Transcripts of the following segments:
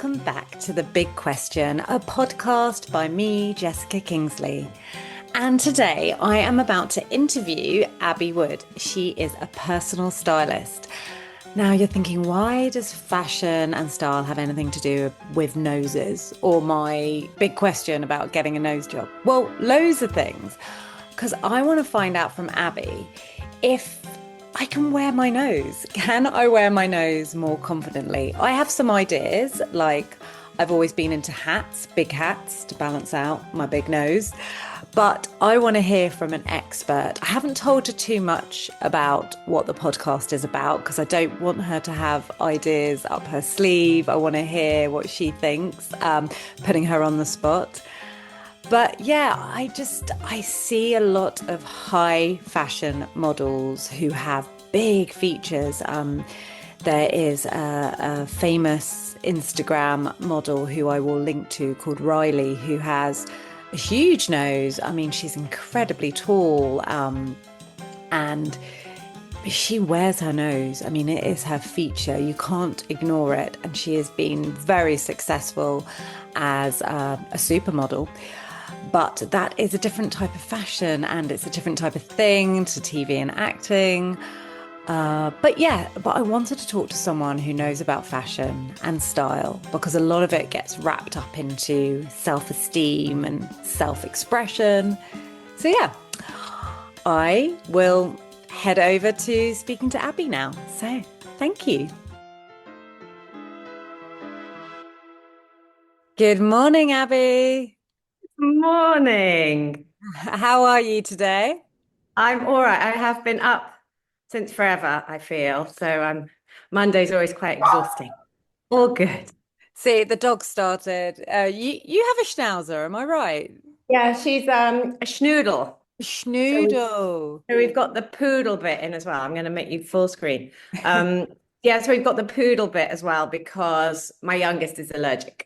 welcome back to The Big Question, a podcast by me, Jessica Kingsley. And today I am about to interview Abby Wood. She is a personal stylist. Now you're thinking, why does fashion and style have anything to do with noses or my big question about getting a nose job? Well, loads of things. Because I want to find out from Abby if I can wear my nose. Can I wear my nose more confidently? I have some ideas, like I've always been into hats, big hats to balance out my big nose. But I want to hear from an expert. I haven't told her too much about what the podcast is about because I don't want her to have ideas up her sleeve. I want to hear what she thinks, putting her on the spot. But yeah, I see a lot of high fashion models who have big features. There is a famous Instagram model who I will link to called Riley, who has a huge nose. I mean, she's incredibly tall, and she wears her nose. I mean, it is her feature. You can't ignore it. And she has been very successful as a supermodel. But that is a different type of fashion and it's a different type of thing to TV and acting. But I wanted to talk to someone who knows about fashion and style because a lot of it gets wrapped up into self-esteem and self-expression. So yeah, I will head over to speaking to Abby now. So thank you. Good morning, Abby. Morning. How are you today? I'm all right. I have been up since forever, I feel. So Monday's always quite exhausting. All good. See, the dog started. You have a schnauzer, am I right? Yeah, she's a schnoodle. So we Schnoodle. so we've got the poodle bit in as well. I'm going to make you full screen. Um, yeah, so we've got the poodle bit as well because my youngest is allergic.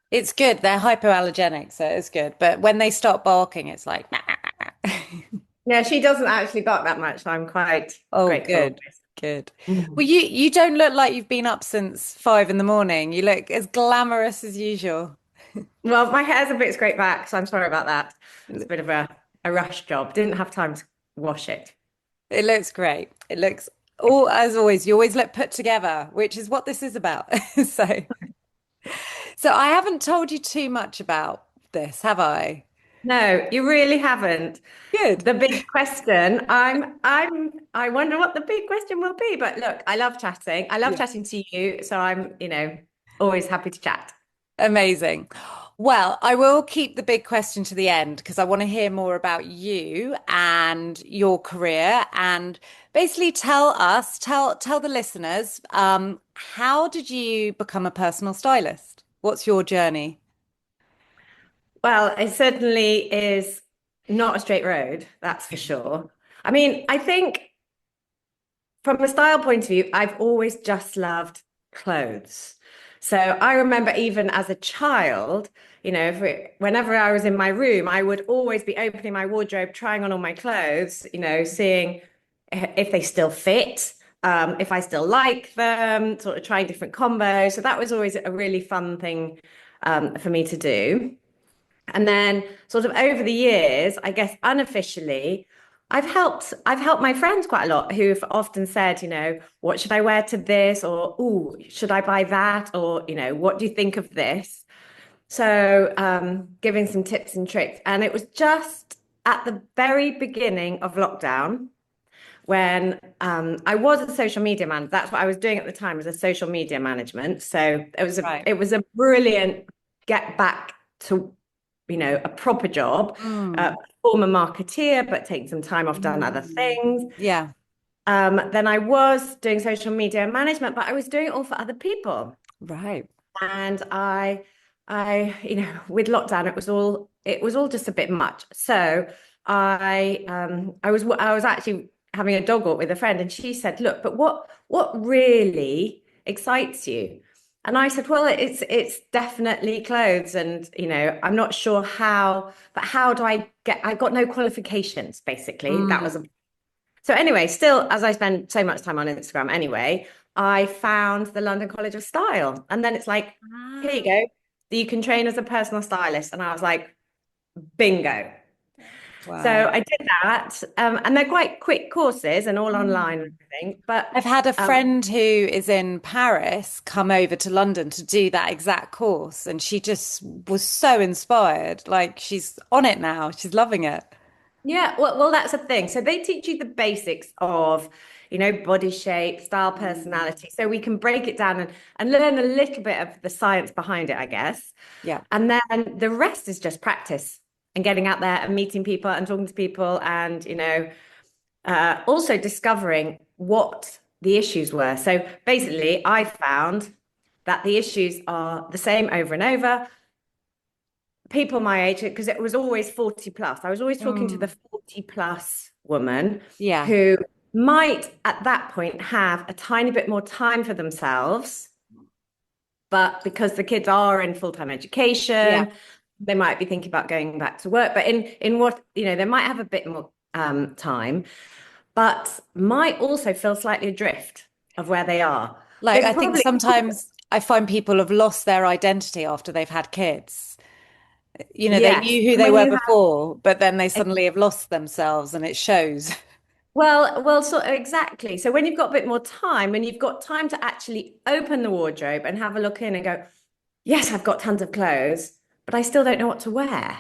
It's good. They're hypoallergenic, so it's good. But when they start barking, it's like, Yeah, she doesn't actually bark that much, so I'm quite oh, grateful. good, good. Well, Mhm. you don't look like you've been up since 5 in the morning. You look as glamorous as usual. Well, my hair's a bit scraped back, so I'm sorry about that. It's a bit of a rush job. Didn't have time to wash it. It looks great. It looks all as always. You always look put together, which is what this is about. So, so I haven't told you too much about this, have I? No, you really haven't. Good. The big question, I wonder what the big question will be. But look, I love chatting. I love Yeah. chatting to you. So I'm, always happy to chat. Amazing. Well, I will keep the big question to the end because I want to hear more about you and your career and basically tell the listeners, how did you become a personal stylist? What's your journey? Well, it certainly is not a straight road, that's for sure. I mean, I think from a style point of view, I've always just loved clothes. So I remember even as a child, whenever I was in my room, I would always be opening my wardrobe, trying on all my clothes, seeing if they still fit, if I still like them, sort of trying different combos. So that was always a really fun thing for me to do. And then sort of over the years, I guess unofficially, I've helped my friends quite a lot who've often said, what should I wear to this? Or, oh, should I buy that? Or, what do you think of this? So giving some tips and tricks. And it was just at the very beginning of lockdown when I was a social media manager. That's what I was doing at the time, was a social media management. So Right. it was a brilliant get back to a proper job, Mm, former marketeer, but take some time off, done other mm. things. Yeah, Then I was doing social media management, but I was doing it all for other people. right. And with lockdown, it was all just a bit much. So I was actually having a dog walk with a friend, and she said, "Look, but what really excites you?" And I said, "Well, it's definitely clothes, and I'm not sure how, but how do I get? I've got no qualifications, basically. That was Mm, a so anyway, still, as I spend so much time on Instagram anyway, I found the London College of Style. And then it's like, here you Ah, go. You can train as a personal stylist. And I was like, bingo. So wow. I did that. And they're quite quick courses and all online and Mm. everything. But I've had a um, friend who is in Paris come over to London to do that exact course, and she just was so inspired. Like she's on it now. She's loving it. yeah, well, that's a thing. So they teach you the basics of, body shape, style, Mm. personality. So we can break it down and learn a little bit of the science behind it, I guess. Yeah. And then the rest is just practice and getting out there and meeting people and talking to people and, also discovering what the issues were. So basically, I found that the issues are the same over and over. People my age, because it was always 40 plus. I was always talking to the Mm. 40 plus woman Yeah. who might at that point have a tiny bit more time for themselves, but because the kids are in full-time Yeah. education, they might be thinking about going back to work. But in what, they might have a bit more time, but might also feel slightly adrift of where they are. Like They've I think probably, sometimes I find people have lost their identity after they've had kids. They yes. knew who And they when were you have before, but then they suddenly have lost themselves and it shows. well, so exactly. So when you've got a bit more time and you've got time to actually open the wardrobe and have a look in and go, yes, I've got tons of clothes, but I still don't know what to wear.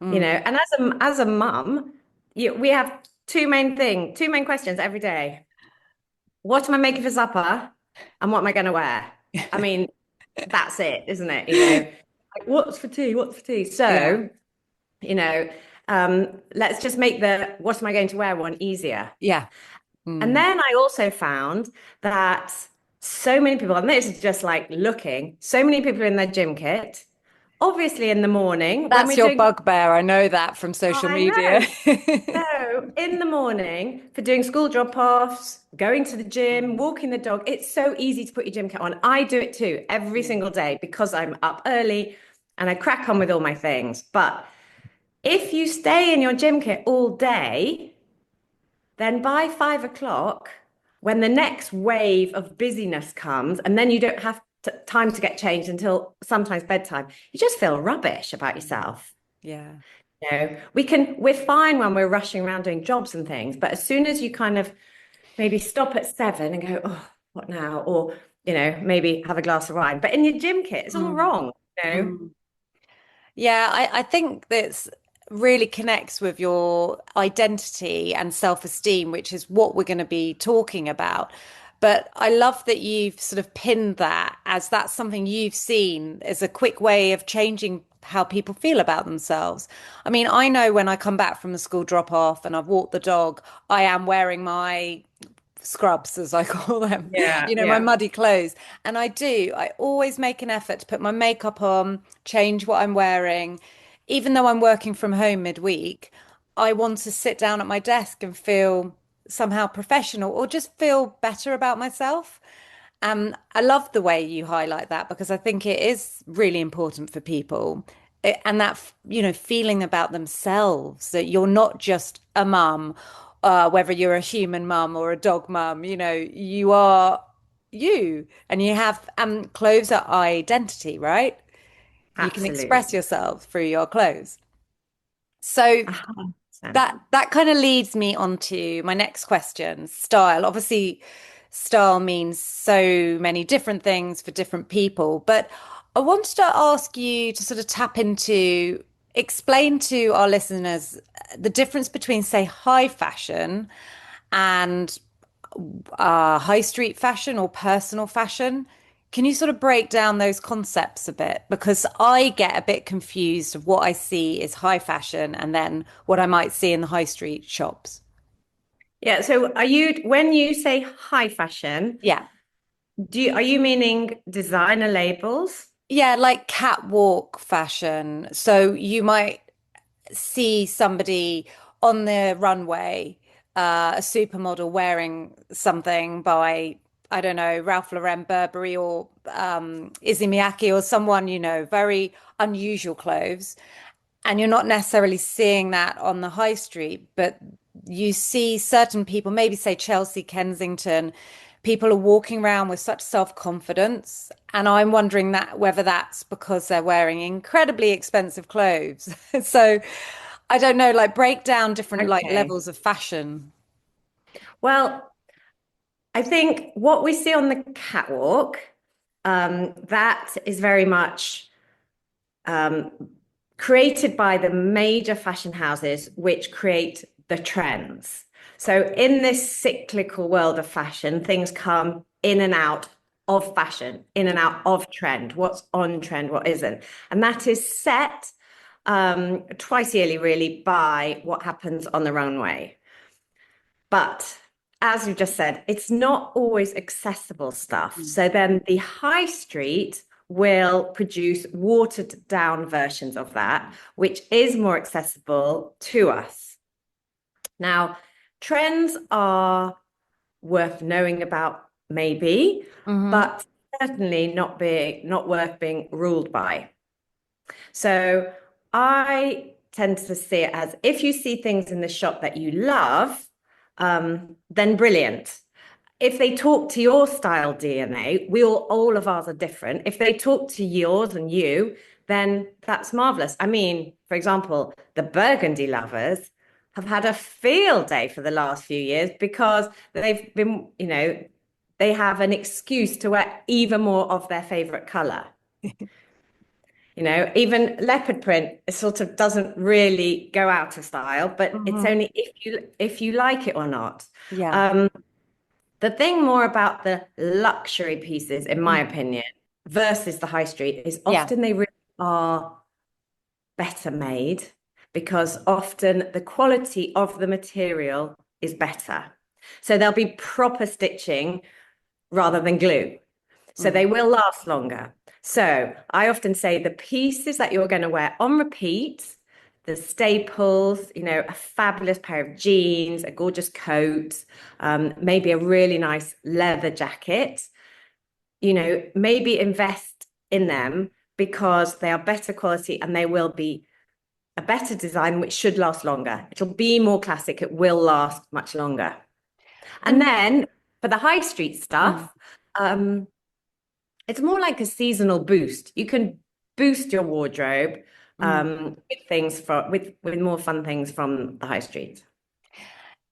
Mm. And as a mum, we have two main questions every day. What am I making for supper? And what am I going to wear? I mean, that's it, isn't it? Like, what's for tea? What's for tea? Yeah. So, you know, let's just make the what am I going to wear one easier. Yeah. And Mm. then I also found that so many people, and this is just like looking, so many people in their gym kit, obviously in the morning when That's we're your doing, bugbear. I know that from social I media. know. So in the morning for doing school drop-offs, going to the gym, Mm. walking the dog, it's so easy to put your gym kit on. I do it too every Yeah. single day because I'm up early and I crack on with all my things. But if you stay in your gym kit all day, then by 5 o'clock, when the next wave of busyness comes, and then you don't have time to get changed until sometimes bedtime, you just feel rubbish about yourself. Yeah. We're fine when we're rushing around doing jobs and things, but as soon as you kind of maybe stop at 7 and go, oh, what now? Or, maybe have a glass of wine. But in your gym kit, it's all Mm. wrong. Mm. Yeah, I think this really connects with your identity and self-esteem, which is what we're going to be talking about. But I love that you've sort of pinned that as that's something you've seen as a quick way of changing how people feel about themselves. I mean, I know when I come back from the school drop off and I've walked the dog, I am wearing my scrubs, as I call them, Yeah, my yeah. muddy clothes. And I always make an effort to put my makeup on, change what I'm wearing. Even though I'm working from home midweek, I want to sit down at my desk and feel somehow professional or just feel better about myself. I love the way you highlight that because I think it is really important for people. And that, feeling about themselves, that you're not just a mum, whether you're a human mum or a dog mum, you are you and you have clothes are identity, right? You can express Absolutely. yourself through your clothes. So 100%. that kind of leads me on to my next question, style. Obviously, style means so many different things for different people, but I wanted to ask you to sort of tap into, explain to our listeners the difference between, say, high fashion and high street fashion or personal fashion. Can you sort of break down those concepts a bit? Because I get a bit confused of what I see is high fashion and then what I might see in the high street shops. Yeah. So when you say high fashion, Yeah. are you meaning designer labels? Yeah, like catwalk fashion. So you might see somebody on the runway, a supermodel wearing something by, I don't know, Ralph Lauren, Burberry, or Izzy Miyake, or someone, very unusual clothes. And you're not necessarily seeing that on the high street, but you see certain people, maybe say Chelsea Kensington, people are walking around with such self-confidence. And I'm wondering that whether that's because they're wearing incredibly expensive clothes. So I don't know, like break down different like Okay. levels of fashion. Well, I think what we see on the catwalk, that is very much um, created by the major fashion houses, which create the trends. So, in this cyclical world of fashion, things come in and out of fashion, in and out of trend, what's on trend, what isn't. And that is set twice yearly, really, by what happens on the runway. But as you just said, it's not always accessible stuff. Mm. So then the high street will produce watered down versions of that, which is more accessible to us. Now, trends are worth knowing about, maybe, Hmm. but certainly not worth being ruled by. So I tend to see it as if you see things in the shop that you love, then brilliant. If they talk to your style DNA, all of ours are different. If they talk to yours and you, then that's marvelous. I mean, for example, the burgundy lovers have had a field day for the last few years because they've been, they have an excuse to wear even more of their favorite color. Even leopard print sort of doesn't really go out of style, but it's Hmm. only if you like it or not. Yeah. Um, the thing more about the luxury pieces, in my Mm. opinion, versus the high street is Yeah. often they really are better made because often the quality of the material is better. So there'll be proper stitching rather than glue. So Mm. they will last longer. So I often say the pieces that you're going to wear on repeat, the staples, a fabulous pair of jeans, a gorgeous coat, maybe a really nice leather jacket, maybe invest in them because they are better quality and they will be a better design, which should last longer. It'll be more classic. It will last much longer. And And then for the high street mm, stuff, um, it's more like a seasonal boost. You can boost your wardrobe mm. with things from with more fun things from the high street.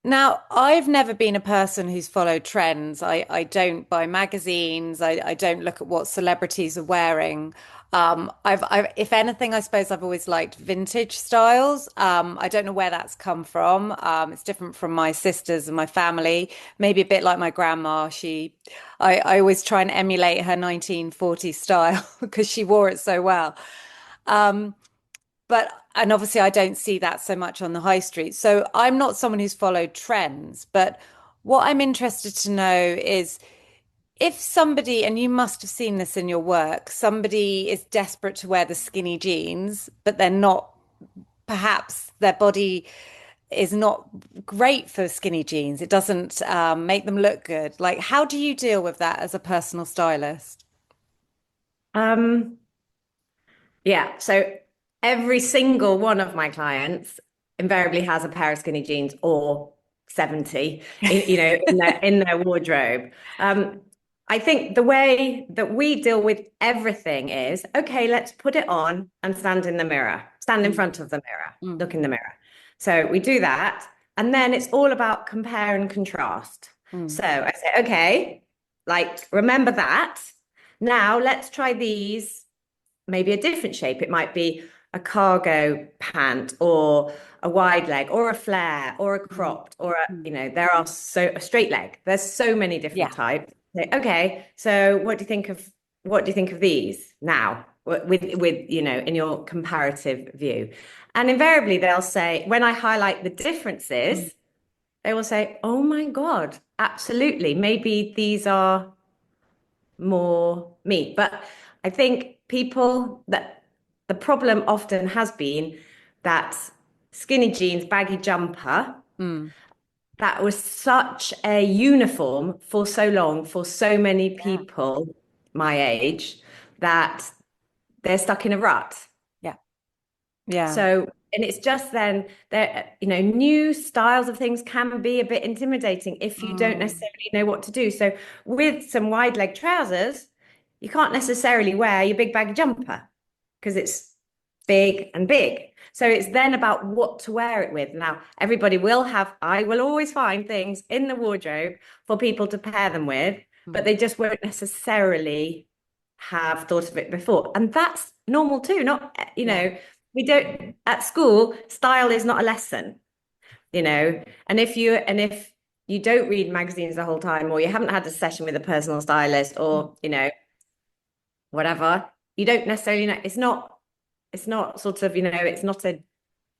Now, I've never been a person who's followed trends. I don't buy magazines. I don't look at what celebrities are wearing. If anything, I suppose I've always liked vintage styles. I don't know where that's come from. It's different from my sisters and my family. Maybe a bit like my grandma. I always try and emulate her 1940s style because she wore it so well. Um, and obviously I don't see that so much on the high street. So I'm not someone who's followed trends, but what I'm interested to know is if somebody, and you must have seen this in your work, somebody is desperate to wear the skinny jeans, but they're not, perhaps their body is not great for skinny jeans. It doesn't make them look good. Like, how do you deal with that as a personal stylist? Um, Yeah. So every single one of my clients invariably has a pair of skinny jeans or 70 in their wardrobe. I think the way that we deal with everything is, okay, let's put it on and stand in the mirror, stand in Mm, front of the mirror, mm, look in the mirror. So we do that. And then it's all about compare and contrast. mm, So I say, okay, like remember that. Now let's try these maybe a different shape. It might be a cargo pant or a wide leg or a flare or a mm, cropped or mm. there are a straight leg. There's so many different Yeah. types. Okay, so what do you think of these now with in your comparative view? And invariably they'll say when I highlight the Mm, differences, they will say, "Oh my God, absolutely. Maybe these are more me." But I think people that the problem often has been that skinny jeans, baggy jumper, mm. that was such a uniform for so long for so many Yeah. people my age that they're stuck in a rut. Yeah. Yeah. So, and it's just then that, new styles of things can be a bit intimidating if you don't Mm. necessarily know what to do. So, with some wide leg trousers, you can't necessarily wear your big baggy jumper because it's big and big. So, it's then about what to wear it with. Now, I will always find things in the wardrobe for people to pair them with, but Mm. they just won't necessarily have thought of it before. And that's normal too, not, Yeah. we don't at school, style is not a lesson, and if you don't read magazines the whole time, or you haven't had a session with a personal stylist, or whatever, you don't necessarily know. It's not sort of, it's not an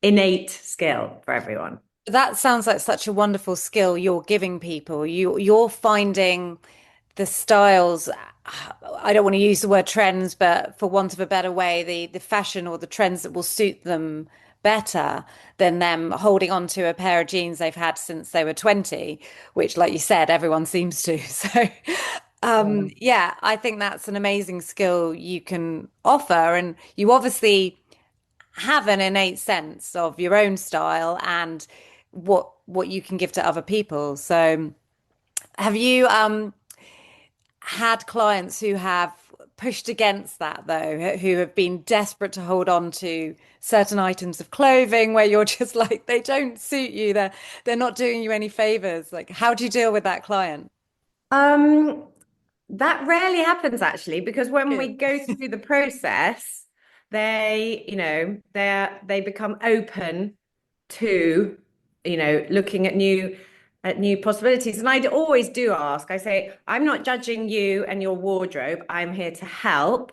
innate skill for everyone. That sounds like such a wonderful skill you're giving people. You're finding the styles. I don't want to use the word trends, but for want of a better way, the fashion or the trends that will suit them better than them holding on to a pair of jeans they've had since they were 20, which, like you said, everyone seems to. So, Yeah. yeah, I think that's an amazing skill you can offer. And you obviously have an innate sense of your own style and what you can give to other people. So have you had clients who have pushed against that though, who have been desperate to hold on to certain items of clothing where you're just like they don't suit you, they're not doing you any favors. Like how do you deal with that client? Um, that rarely happens actually, because when we Good. go through the process, they become open to, looking at new possibilities. And I always do ask, I say, I'm not judging you and your wardrobe. I'm here to help,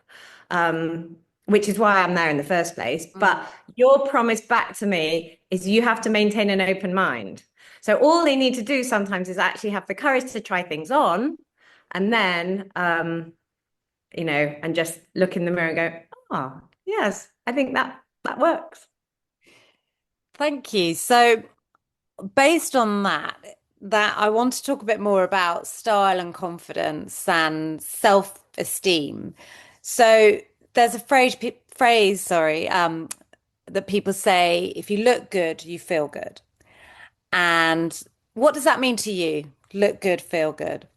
which is why I'm there in the first place. Mm. But your promise back to me is you have to maintain an open mind. So all they need to do sometimes is actually have the courage to try things on, and then and just look in the mirror and go, oh, yes, I think that works. Thank you. So based on that I want to talk a bit more about style and confidence and self-esteem. So there's a phrase, that people say, if you look good, you feel good. And what does that mean to you? Look good, feel good.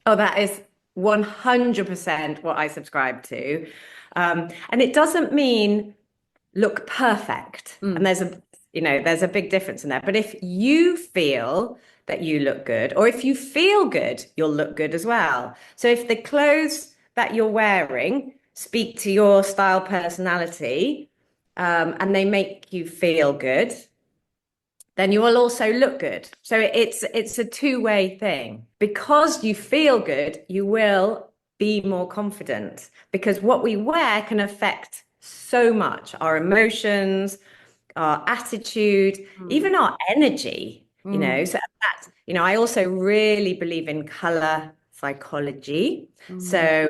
Oh, that is 100% what I subscribe to. And it doesn't mean look perfect. And Mm, there's a big difference in there. But if you feel that you look good, or if you feel good, you'll look good as well. So if the clothes that you're wearing speak to your style personality, and they make you feel good, then you will also look good. So it's a two-way thing. Because you feel good, you will be more confident, because what we wear can affect so much, our emotions, our attitude, mm, even our energy, mm, So that's, I also really believe in color psychology. mm. So,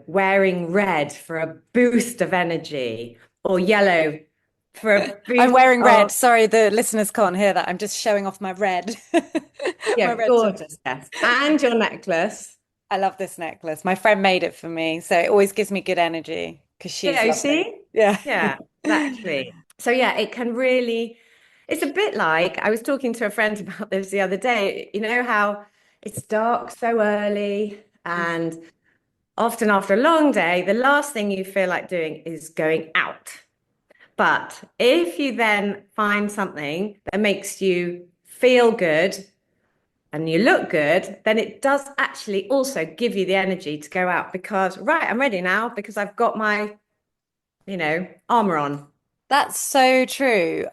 wearing red for a boost of energy, or yellow for a I'm boost wearing red. of. Sorry, the listeners can't hear that. I'm just showing off my red, my Yeah, red jumper. gorgeous. Yes. And your necklace. I love this necklace. My friend made it for me, so it always gives me good energy because she's You lovely. see? Yeah. Yeah, exactly. So yeah, it can really, it's a bit like, I was talking to a friend about this the other day. You know how it's dark so early, and often after a long day, the last thing you feel like doing is going out. But if you then find something that makes you feel good and you look good, then it does actually also give you the energy to go out, because, right, I'm ready now because I've got my, armor on. That's so true.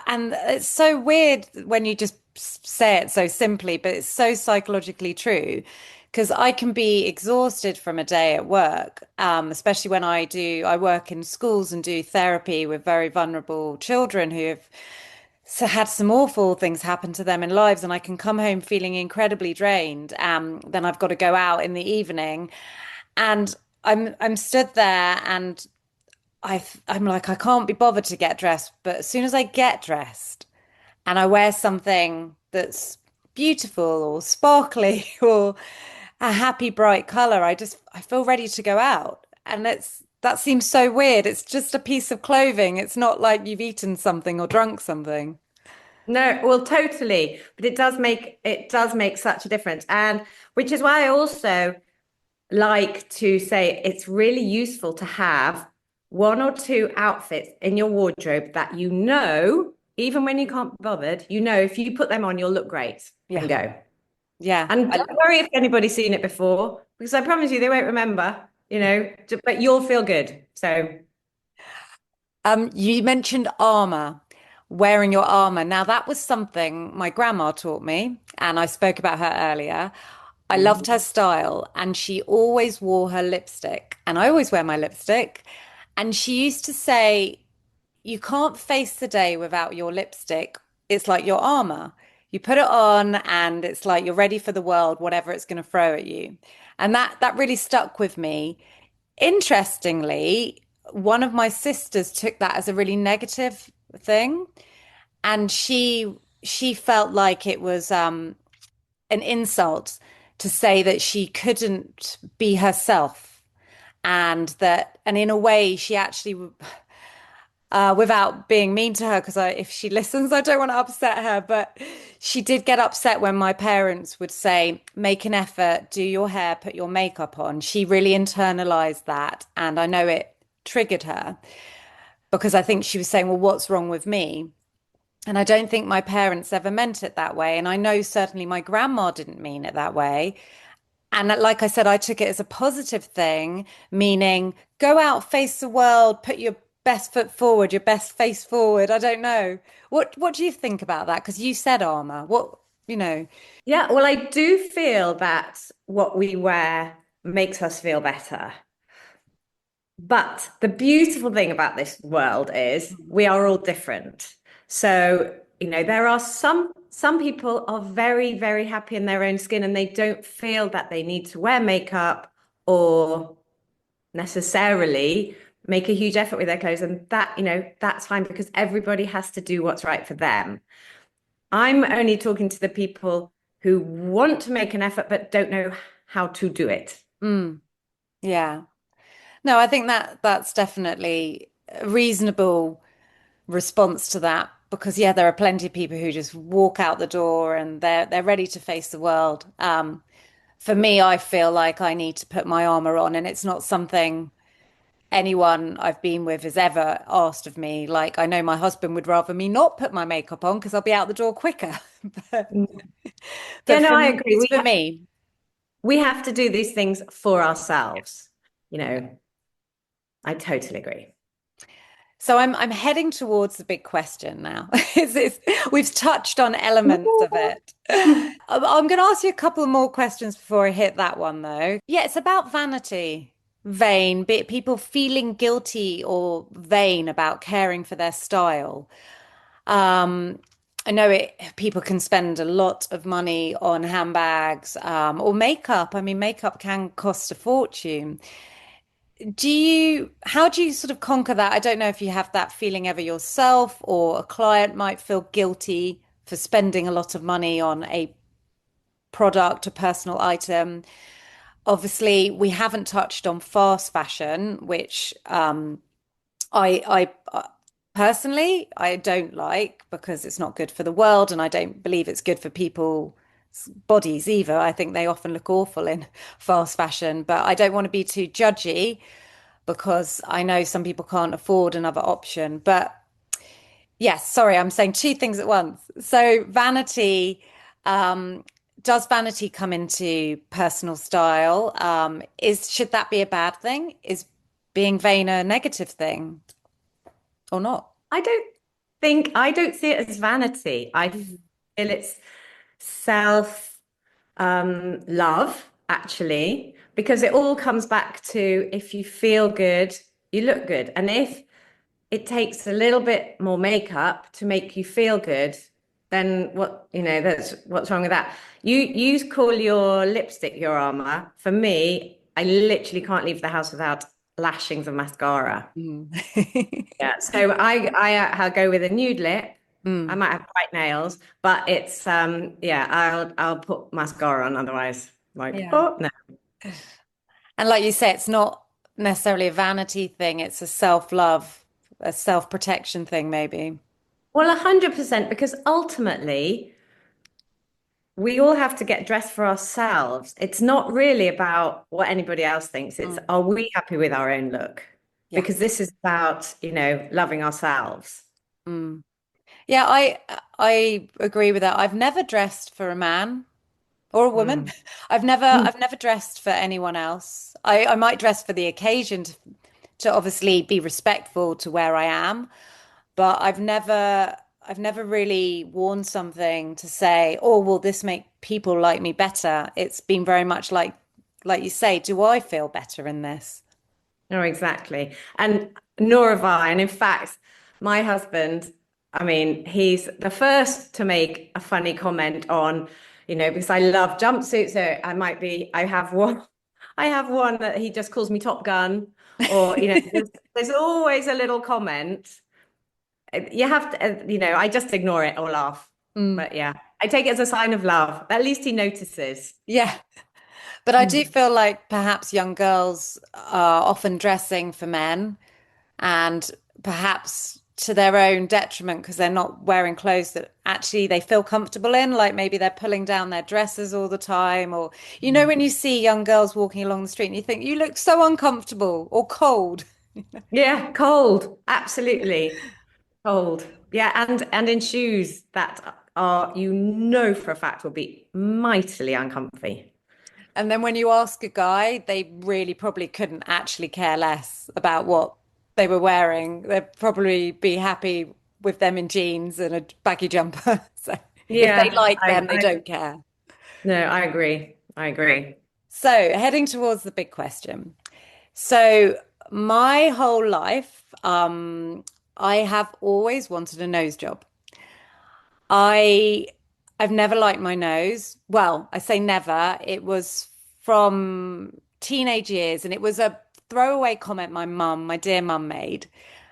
And it's so weird when you just say it so simply, but it's so psychologically true. Because I can be exhausted from a day at work, especially when I work in schools and do therapy with very vulnerable children who have had some awful things happen to them in lives, and I can come home feeling incredibly drained. Then I've got to go out in the evening, and I'm stood there and I'm like, I can't be bothered to get dressed. But as soon as I get dressed and I wear something that's beautiful or sparkly or a happy, bright color, I feel ready to go out. And That seems so weird. It's just a piece of clothing. It's not like you've eaten something or drunk something. No, well, totally. But it does make such a difference. And which is why I also like to say it's really useful to have one or two outfits in your wardrobe that even when you can't be bothered, if you put them on, you'll look great Yeah. and go. Yeah. And don't worry if anybody's seen it before, because I promise you they won't remember, but you'll feel good. So, You mentioned armor, wearing your armor. Now, that was something my grandma taught me, and I spoke about her earlier. I loved her style, and she always wore her lipstick, and I always wear my lipstick. And she used to say, you can't face the day without your lipstick. It's like your armor. You put it on, and it's like you're ready for the world, whatever it's going to throw at you. And that really stuck with me. Interestingly, one of my sisters took that as a really negative thing, and she felt like it was an insult to say that she couldn't be herself, and in a way she actually without being mean to her, because if she listens, I don't want to upset her. But she did get upset when my parents would say, make an effort, do your hair, put your makeup on. She really internalized that. And I know it triggered her because I think she was saying, well, what's wrong with me? And I don't think my parents ever meant it that way. And I know certainly my grandma didn't mean it that way. And like I said, I took it as a positive thing, meaning go out, face the world, put your best foot forward, your best face forward. I don't know. What do you think about that? Because you said armor. You know? yeah, well, I do feel that what we wear makes us feel better. But the beautiful thing about this world is we are all different. So, there are some people are very, very happy in their own skin and they don't feel that they need to wear makeup or necessarily make a huge effort with their clothes. And that's fine because everybody has to do what's right for them. I'm only talking to the people who want to make an effort but don't know how to do it. Mm, yeah. No, I think that's definitely a reasonable response to that because yeah, there are plenty of people who just walk out the door and they're ready to face the world. For me, I feel like I need to put my armor on, and it's not something anyone I've been with has ever asked of me. Like, I know my husband would rather me not put my makeup on because I'll be out the door quicker. But, Yeah, but no, for I me, agree. it's We for ha me. we have to do these things for ourselves. You know, I totally agree. So I'm heading towards the big question now. We've touched on elements of it. I'm going to ask you a couple more questions before I hit that one, though. Yeah, it's about vanity, vain, people feeling guilty or vain about caring for their style. Um, I know people can spend a lot of money on handbags, or makeup. I mean, makeup can cost a fortune. How do you sort of conquer that? I don't know if you have that feeling ever yourself, or a client might feel guilty for spending a lot of money on a product, a personal item. Obviously, we haven't touched on fast fashion, which I personally I don't like because it's not good for the world, and I don't believe it's good for people's bodies either. I think they often look awful in fast fashion, but I don't want to be too judgy because I know some people can't afford another option. But yes, sorry, I'm saying two things at once. So vanity, um, does vanity come into personal style? Should that be a bad thing? Is being vain a negative thing or not? I don't see it as vanity. I feel Mm. it's self love, actually, because it all comes back to if you feel good, you look good. And if it takes a little bit more makeup to make you feel good, then that's what's wrong with that. You call your lipstick your armor. For me, I literally can't leave the house without lashings of mascara. Mm. Yeah, so I'll go with a nude lip. I Mm. might have white nails, but it's yeah, I'll put mascara on otherwise. Like, Yeah. oh no. And like you say, it's not necessarily a vanity thing. It's a self-love, a self-protection thing, maybe. Well, 100%, because ultimately we all have to get dressed for ourselves. It's not really about what anybody else thinks. It's, Mm. are we happy with our own look? Yeah. Because this is about, loving ourselves. Mm. Yeah, I agree with that. I've never dressed for a man or a woman. Mm. I've never dressed for anyone else. I might dress for the occasion to obviously be respectful to where I am, but I've never really worn something to say, oh, will this make people like me better? It's been very much like you say, do I feel better in this? No, exactly. And nor have I. And in fact, my husband, I mean, he's the first to make a funny comment on, because I love jumpsuits. So I have one, I have one that he just calls me Top Gun, or, there's always a little comment. You have to, I just ignore it or laugh. Mm, But yeah, I take it as a sign of love. At least he notices. yeah. But I do Mm. feel like perhaps young girls are often dressing for men and perhaps to their own detriment because they're not wearing clothes that actually they feel comfortable in. Like maybe they're pulling down their dresses all the time, or when you see young girls walking along the street and you think you look so uncomfortable or cold. Yeah, cold. Absolutely. Cold. Yeah, and in shoes that are, for a fact, will be mightily uncomfy. And then when you ask a guy, they really probably couldn't actually care less about what they were wearing. They'd probably be happy with them in jeans and a baggy jumper. So if they Yeah, like them, they don't care. no, I agree. I agree. So heading towards the big question. So my whole life, I have always wanted a nose job. I I've never liked my nose. Well, I say never. It was from teenage years, and it was a throwaway comment my dear mum made.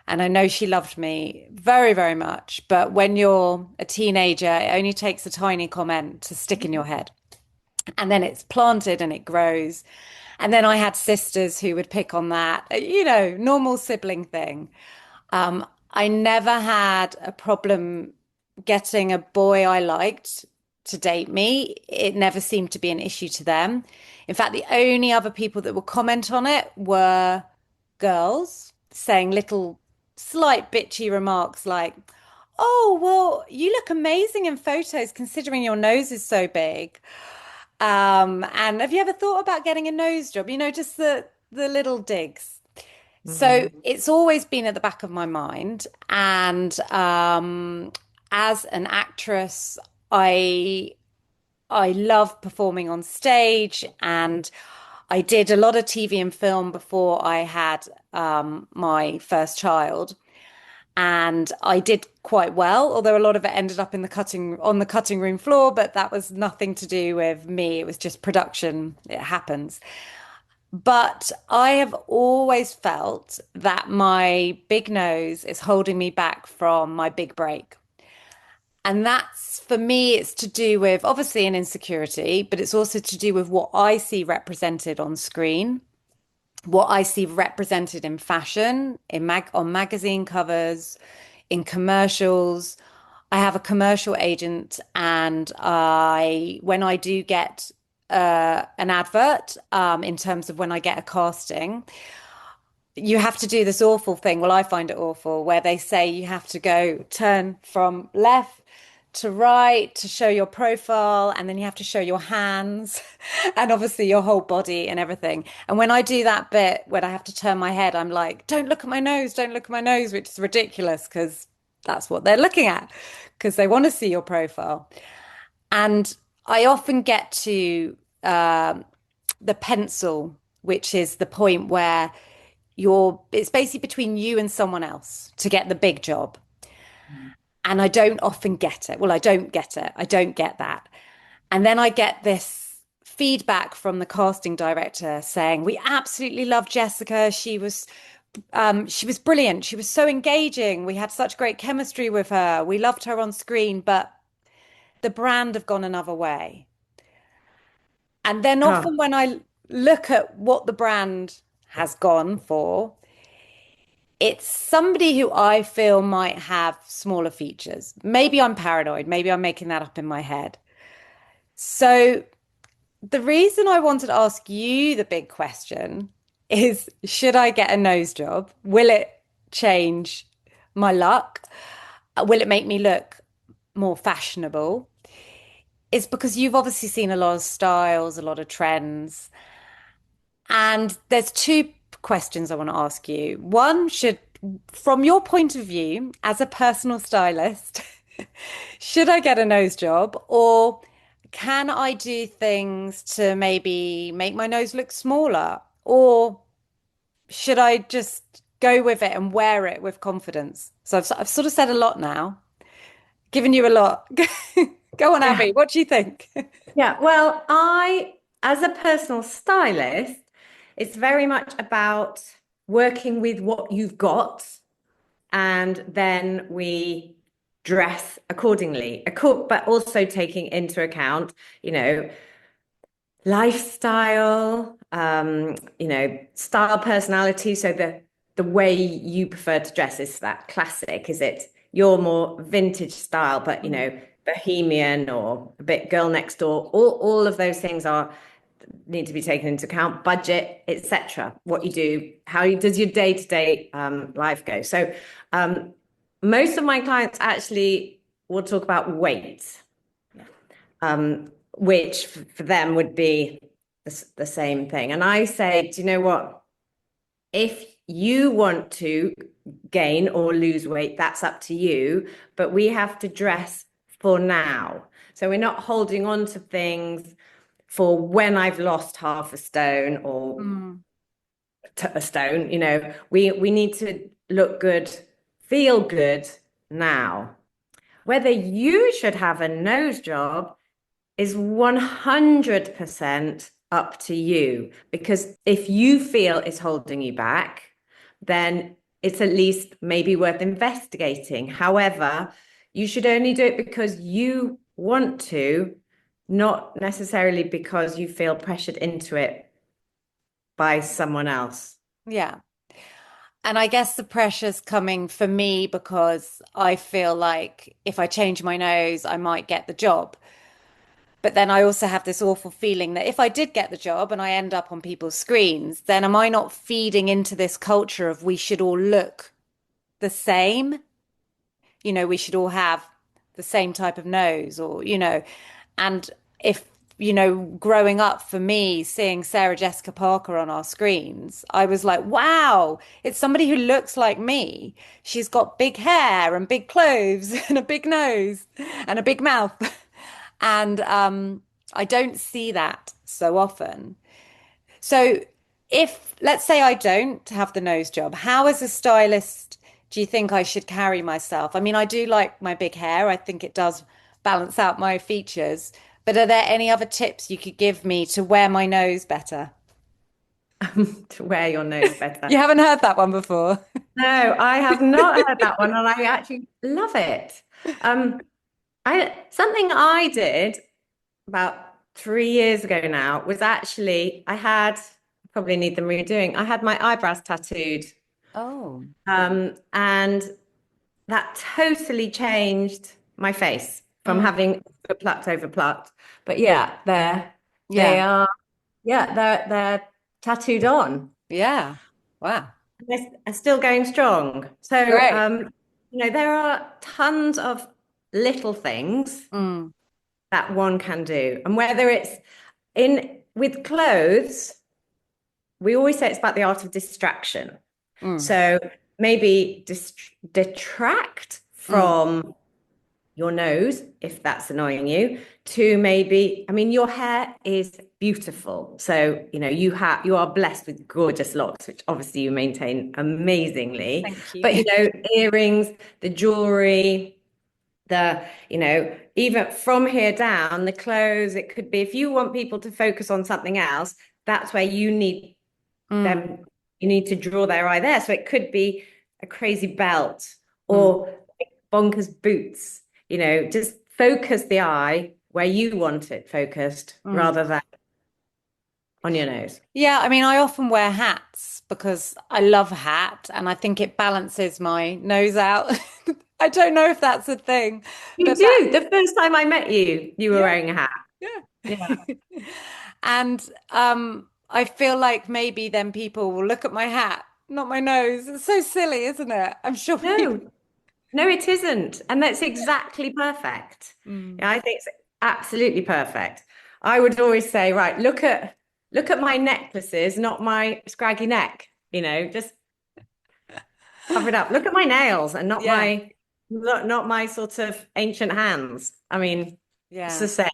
And I know she loved me very, very much. But when you're a teenager, it only takes a tiny comment to stick in your head. And then it's planted and it grows. And then I had sisters who would pick on that, normal sibling thing. I never had a problem getting a boy I liked to date me. It never seemed to be an issue to them. In fact, the only other people that would comment on it were girls saying little slight bitchy remarks like, oh, well, you look amazing in photos considering your nose is so big. And have you ever thought about getting a nose job? Just the little digs. So Mhm. it's always been at the back of my mind. And as an actress, I I love performing on stage, and I did a lot of TV and film before I had my first child. And I did quite well, although a lot of it ended up in the cutting room floor, but that was nothing to do with me. It was just production. It happens. But I have always felt that my big nose is holding me back from my big break. And that's for me, it's to do with obviously an insecurity, but it's also to do with what I see represented on screen, what I see represented in fashion, on magazine covers, in commercials. I have a commercial agent, and when I do get an advert, in terms of when I get a casting, you have to do this awful thing. Well, I find it awful, where they say you have to turn from left to right to show your profile, and then you have to show your hands and obviously your whole body and everything. And when I do that bit, when I have to turn my head, I'm like, don't look at my nose, don't look at my nose, which is ridiculous because that's what they're looking at because they want to see your profile. And I often get to the pencil, which is the point where it's basically between you and someone else to get the big job. And I don't often get it. Well, I don't get it. I don't get that. And then I get this feedback from the casting director saying, "We absolutely love Jessica. She was brilliant. She was so engaging. We had such great chemistry with her. We loved her on screen, but the brand have gone another way." And then Oh, often when I look at what the brand has gone for, it's somebody who I feel might have smaller features. Maybe I'm paranoid. Maybe I'm making that up in my head. So the reason I wanted to ask you the big question is, should I get a nose job? Will it change my luck? Will it make me look more fashionable? It's because you've obviously seen a lot of styles, a lot of trends. And there's two questions I want to ask you. One, from your point of view as a personal stylist, should I get a nose job, or can I do things to maybe make my nose look smaller? Or should I just go with it and wear it with confidence? So I've sort of said a lot now, given you a lot. Go on, Yeah. Abby. What do you think? Yeah, well, as a personal stylist, it's very much about working with what you've got, and then we dress accordingly, but also taking into account, you know, lifestyle, style, personality. So the way you prefer to dress, is that classic? Is it your more vintage style, but bohemian or a bit girl next door? All of those things are need to be taken into account. Budget, etc. What you do, does your day-to-day life go? So most of my clients actually will talk about weight. Which for them would be the same thing. And I say, do you know what? If you want to gain or lose weight, that's up to you. But we have to dress for now. So we're not holding on to things for when I've lost half a stone or Mm, a stone. We need to look good, feel good now. Whether you should have a nose job is 100% up to you. Because if you feel it's holding you back, then it's at least maybe worth investigating. However, you should only do it because you want to, not necessarily because you feel pressured into it by someone else. yeah. And I guess the pressure's coming for me because I feel like if I change my nose, I might get the job. But then I also have this awful feeling that if I did get the job and I end up on people's screens, then am I not feeding into this culture of we should all look the same? We should all have the same type of nose, and if, growing up for me, seeing Sarah Jessica Parker on our screens, I was like, wow, it's somebody who looks like me. She's got big hair and big clothes and a big nose and a big mouth. And I don't see that so often. So if, let's say I don't have the nose job, how as a stylist do you think I should carry myself? I mean, I do like my big hair. I think it does balance out my features. But are there any other tips you could give me to wear my nose better? To wear your nose better. You haven't heard that one before. No, I have not heard that one, and I actually love it. Um, something I did about 3 years ago now was actually probably need them redoing. I had my eyebrows tattooed, Oh, and that totally changed my face from mm, having over plucked. But yeah, they yeah, are, yeah, they're tattooed on. yeah. Wow. They're still going strong. So, Great. there are tons of little things Mm, that one can do. And whether it's in with clothes, we always say it's about the art of distraction. mm, So maybe detract mm, from your nose, if that's annoying you, to maybe, I mean, your hair is beautiful. So, you are blessed with gorgeous locks, which obviously you maintain amazingly. thank you. But, earrings, the jewelry, even from here down, the clothes, it could be, if you want people to focus on something else, that's where Mm, them, you need to draw their eye there. So it could be a crazy belt mm, or bonkers boots, just focus the eye where you want it focused mm. rather than on your nose? Yeah, I mean, I often wear hats because I love a hat and I think it balances my nose out. I don't know if that's a thing, You but that, do. The first time I met you, you were yeah, wearing a hat. Yeah. yeah. And I feel like maybe then people will look at my hat, not my nose. It's so silly, isn't it? I'm sure people. No, no, it isn't. And that's exactly perfect. Mm, Yeah, I think it's absolutely perfect. I would always say, right, look at my necklaces, not my scraggy neck. Just cover it up. Look at my nails and not yeah, my sort of ancient hands. I mean, it's yeah. the same.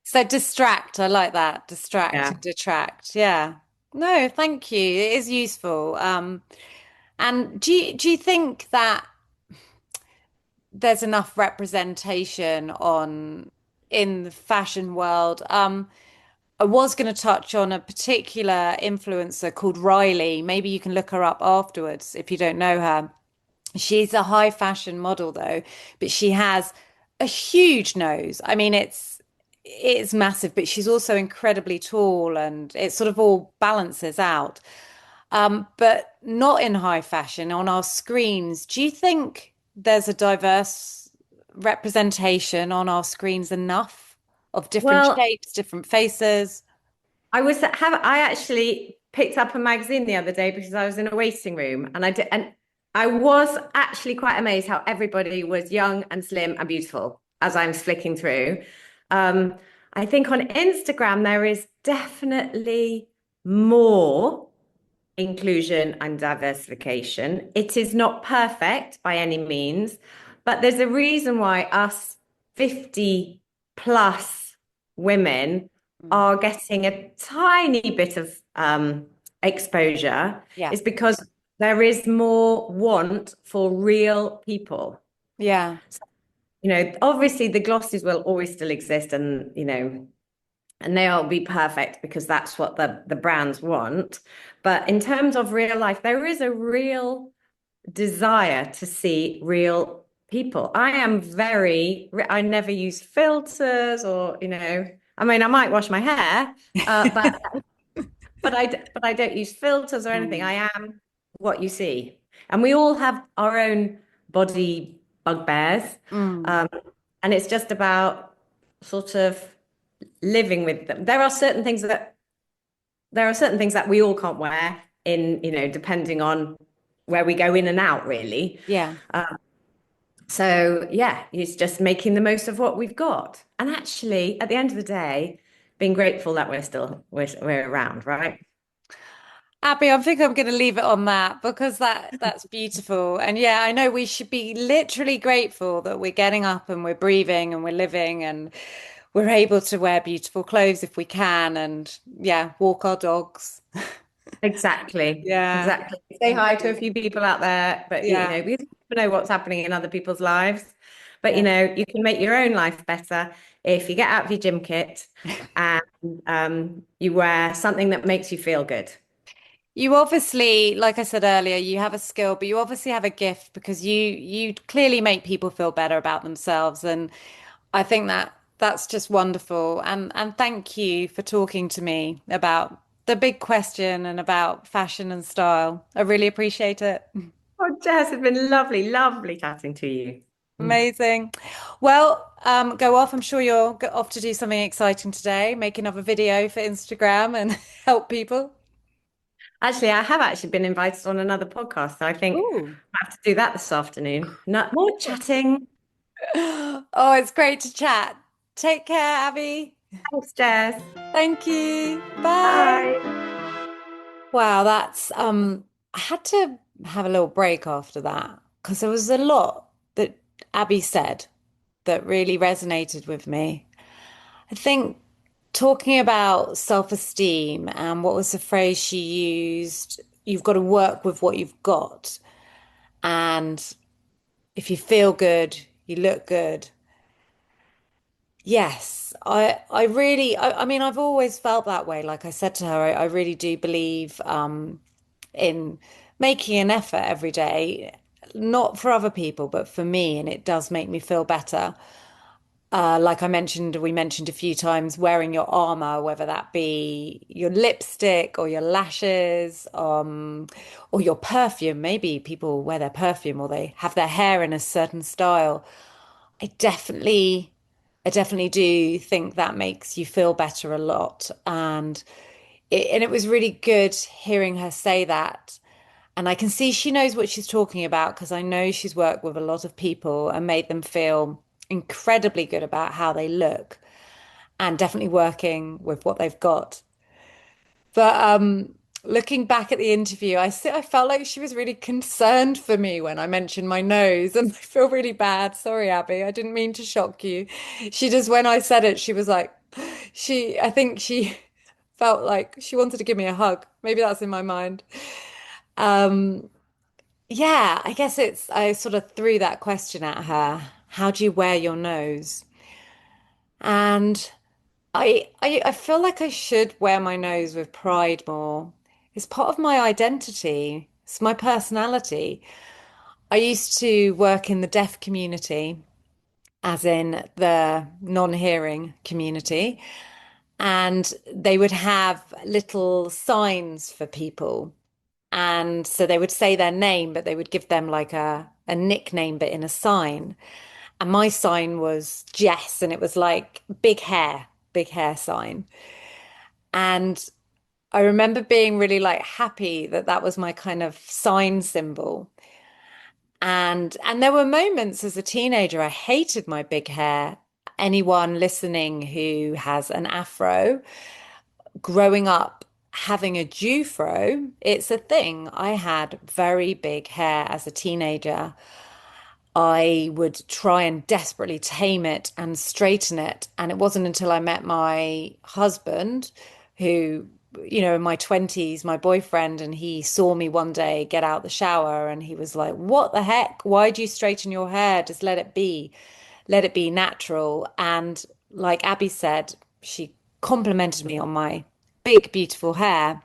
So distract, I like that. Distract Yeah. and detract. Yeah. No, thank you. It is useful. And do you think that there's enough representation on in the fashion world? I was going to touch on a particular influencer called Riley. Maybe you can look her up afterwards if you don't know her. She's a high fashion model though, but she has a huge nose. I mean, it's massive, but she's also incredibly tall and it sort of all balances out. But not in high fashion on our screens. Do you think there's a diverse representation on our screens enough of different Well, shapes, different faces? I actually picked up a magazine the other day because I was in a waiting room and I was actually quite amazed how everybody was young and slim and beautiful as I'm flicking through. Um, I think on Instagram there is definitely more inclusion and diversification. It is not perfect by any means, but there's a reason why us 50 plus women Mm. are getting a tiny bit of exposure Yeah. is because there is more want for real people. Yeah. Obviously the glosses will always still exist and they'll be perfect because that's what the brands want. But in terms of real life, there is a real desire to see real people. I never use filters I mean, I might wash my hair, but I don't use filters or anything. Mm. I am what you see. And we all have our own body bugbears. Mm. Um, and it's just about sort of living with them. There are certain things that we all can't wear depending on where we go in and out, really. Yeah. So yeah, it's just making the most of what we've got. And actually, at the end of the day, being grateful that we're around, right? Abby, I think I'm going to leave it on that because that's beautiful. And yeah, I know we should be literally grateful that we're getting up and we're breathing and we're living and we're able to wear beautiful clothes if we can and yeah, walk our dogs. Exactly. Yeah. Exactly. Say hi to a few people out there, but Yeah. we never know what's happening in other people's lives. But Yeah. you can make your own life better if you get out of your gym kit and you wear something that makes you feel good. You obviously, like I said earlier, you have a skill, but you obviously have a gift because you clearly make people feel better about themselves. And I think that's just wonderful. And thank you for talking to me about the big question and about fashion and style. I really appreciate it. Oh, Jess, it's been lovely, lovely chatting to you. Amazing. Well, go off. I'm sure you're off to do something exciting today, make another video for Instagram and help people. Actually, I have actually been invited on another podcast, so I think Ooh. I have to do that this afternoon. Not more chatting. Oh, it's great to chat. Take care, Abby. Thanks, Jess. Thank you. Bye. Bye. Wow, that's I had to have a little break after that because there was a lot that Abby said that really resonated with me. I think talking about self-esteem and what was the phrase she used, you've got to work with what you've got. And if you feel good, you look good. Yes, I really, I mean, I've always felt that way. Like I said to her, I really do believe in making an effort every day, not for other people, but for me, and it does make me feel better. Like we mentioned a few times, wearing your armor, whether that be your lipstick or your lashes, or your perfume. Maybe people wear their perfume or they have their hair in a certain style. I definitely, I definitely do think that makes you feel better a lot. And it was really good hearing her say that. And I can see she knows what she's talking about because I know she's worked with a lot of people and made them feel incredibly good about how they look and definitely working with what they've got. But looking back at the interview, I felt like she was really concerned for me when I mentioned my nose, and I feel really bad. Sorry, Abby, I didn't mean to shock you. She just, when I said it, she was like, I think she felt like she wanted to give me a hug. Maybe that's in my mind. Um, yeah, I guess I sort of threw that question at her. How do you wear your nose? And I feel like I should wear my nose with pride more. It's part of my identity. It's my personality. I used to work in the deaf community, as in the non-hearing community, and they would have little signs for people. And so they would say their name, but they would give them like a nickname, but in a sign. And my sign was Jess, and it was like big hair sign. And I remember being really like happy that that was my kind of sign symbol. And there were moments as a teenager I hated my big hair. Anyone listening who has an afro, growing up having a Jufro, it's a thing. I had very big hair as a teenager. I would try and desperately tame it and straighten it. And it wasn't until I met my husband, who, in my 20s, my boyfriend, and he saw me one day get out the shower and he was like, "What the heck? Why do you straighten your hair? Just let it be natural." And like Abby said, she complimented me on my big, beautiful hair.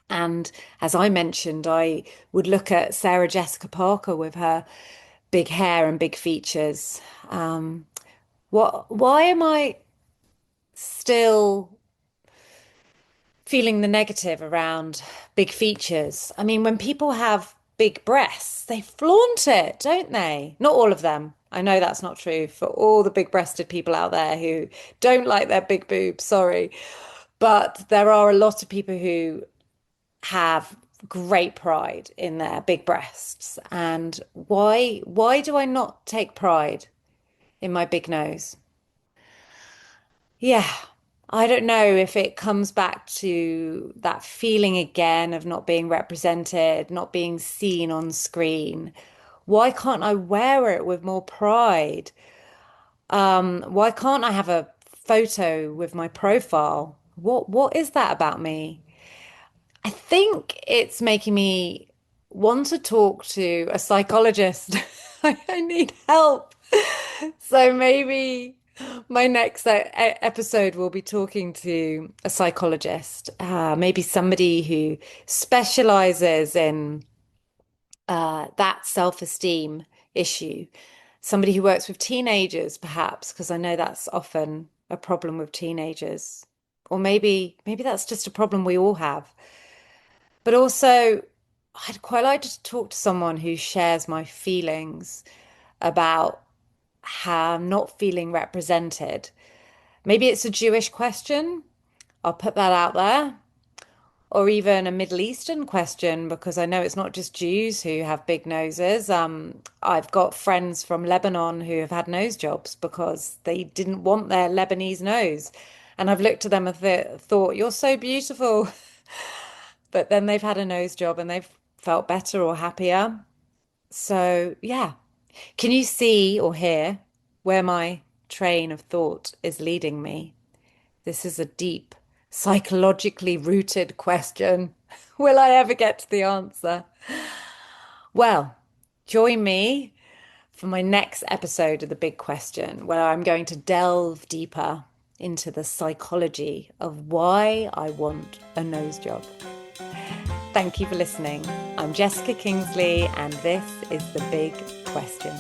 And as I mentioned, I would look at Sarah Jessica Parker with her big hair and big features. Why am I still feeling the negative around big features? I mean, when people have big breasts, they flaunt it, don't they? Not all of them. I know that's not true for all the big-breasted people out there who don't like their big boobs, sorry. But there are a lot of people who have great pride in their big breasts. And why do I not take pride in my big nose? Yeah, I don't know if it comes back to that feeling again of not being represented, not being seen on screen. Why can't I wear it with more pride? Why can't I have a photo with my profile? What is that about me? I think it's making me want to talk to a psychologist. I need help. So maybe my next episode will be talking to a psychologist, maybe somebody who specializes in that self-esteem issue, somebody who works with teenagers, perhaps, because I know that's often a problem with teenagers. Or maybe that's just a problem we all have. But also, I'd quite like to talk to someone who shares my feelings about how I'm not feeling represented. Maybe it's a Jewish question. I'll put that out there. Or even a Middle Eastern question, because I know it's not just Jews who have big noses. I've got friends from Lebanon who have had nose jobs because they didn't want their Lebanese nose. And I've looked at them and thought, "You're so beautiful." But then they've had a nose job and they've felt better or happier. So, yeah. Can you see or hear where my train of thought is leading me? This is a deep, psychologically rooted question. Will I ever get to the answer? Well, join me for my next episode of The Big Question, where I'm going to delve deeper into the psychology of why I want a nose job. Thank you for listening. I'm Jessica Kingsley, and this is The Big Question.